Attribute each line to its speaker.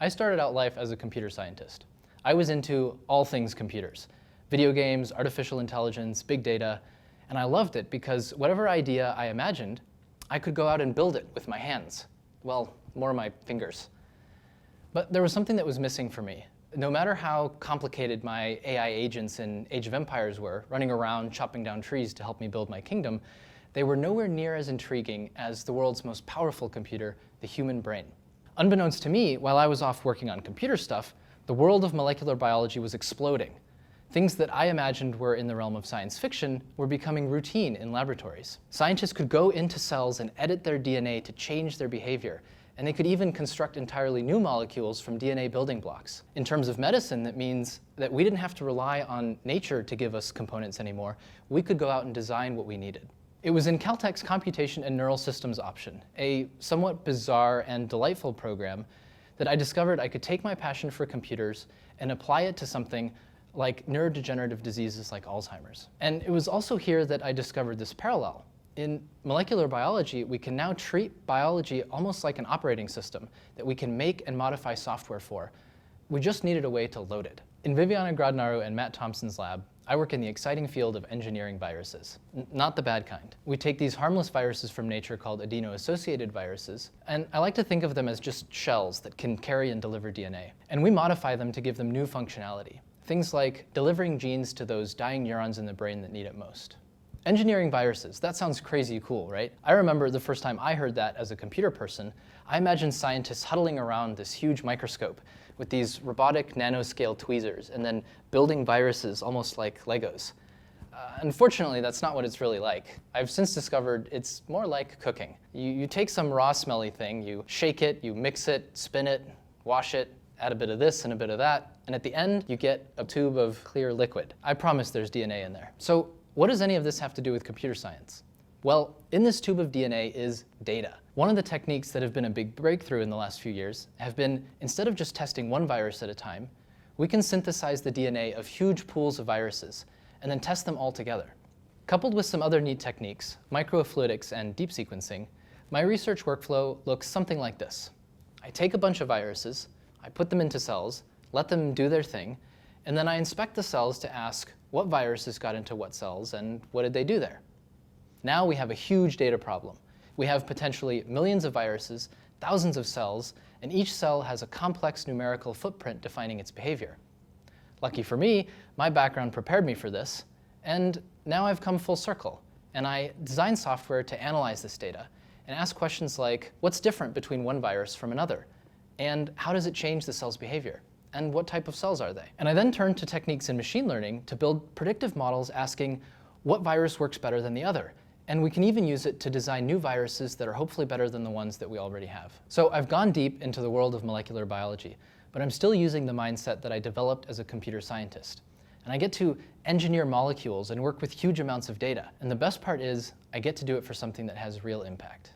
Speaker 1: I started out life as a computer scientist. I was into all things computers, video games, artificial intelligence, big data, and I loved it because whatever idea I imagined, I could go out and build it with my hands. Well, more my fingers. But there was something that was missing for me. No matter how complicated my AI agents in Age of Empires were, running around chopping down trees to help me build my kingdom, they were nowhere near as intriguing as the world's most powerful computer, the human brain. Unbeknownst to me, while I was off working on computer stuff, the world of molecular biology was exploding. Things that I imagined were in the realm of science fiction were becoming routine in laboratories. Scientists could go into cells and edit their DNA to change their behavior, and they could even construct entirely new molecules from DNA building blocks. In terms of medicine, that means that we didn't have to rely on nature to give us components anymore. We could go out and design what we needed. It was in Caltech's Computation and Neural Systems option, a somewhat bizarre and delightful program, that I discovered I could take my passion for computers and apply it to something like neurodegenerative diseases like Alzheimer's. And it was also here that I discovered this parallel. In molecular biology, we can now treat biology almost like an operating system that we can make and modify software for. We just needed a way to load it. In Viviana Gradinaru and Matt Thompson's lab, I work in the exciting field of engineering viruses, not the bad kind. We take these harmless viruses from nature called adeno-associated viruses, and I like to think of them as just shells that can carry and deliver DNA. And we modify them to give them new functionality. Things like delivering genes to those dying neurons in the brain that need it most. Engineering viruses, that sounds crazy cool, right? I remember the first time I heard that as a computer person, I imagined scientists huddling around this huge microscope with these robotic nanoscale tweezers and then building viruses almost like Legos. Unfortunately, that's not what it's really like. I've since discovered it's more like cooking. You take some raw smelly thing, you shake it, you mix it, spin it, wash it, add a bit of this and a bit of that, and at the end, you get a tube of clear liquid. I promise there's DNA in there. So what does any of this have to do with computer science? Well, in this tube of DNA is data. One of the techniques that have been a big breakthrough in the last few years have been, instead of just testing one virus at a time, we can synthesize the DNA of huge pools of viruses and then test them all together. Coupled with some other neat techniques, microfluidics and deep sequencing, my research workflow looks something like this. I take a bunch of viruses, I put them into cells, let them do their thing, and then I inspect the cells to ask what viruses got into what cells and what did they do there. Now we have a huge data problem. We have potentially millions of viruses, thousands of cells, and each cell has a complex numerical footprint defining its behavior. Lucky for me, my background prepared me for this, and now I've come full circle, and I design software to analyze this data and ask questions like, what's different between one virus from another? And how does it change the cell's behavior? And what type of cells are they? And I then turn to techniques in machine learning to build predictive models asking what virus works better than the other. And we can even use it to design new viruses that are hopefully better than the ones that we already have. So I've gone deep into the world of molecular biology, but I'm still using the mindset that I developed as a computer scientist. And I get to engineer molecules and work with huge amounts of data. And the best part is I get to do it for something that has real impact.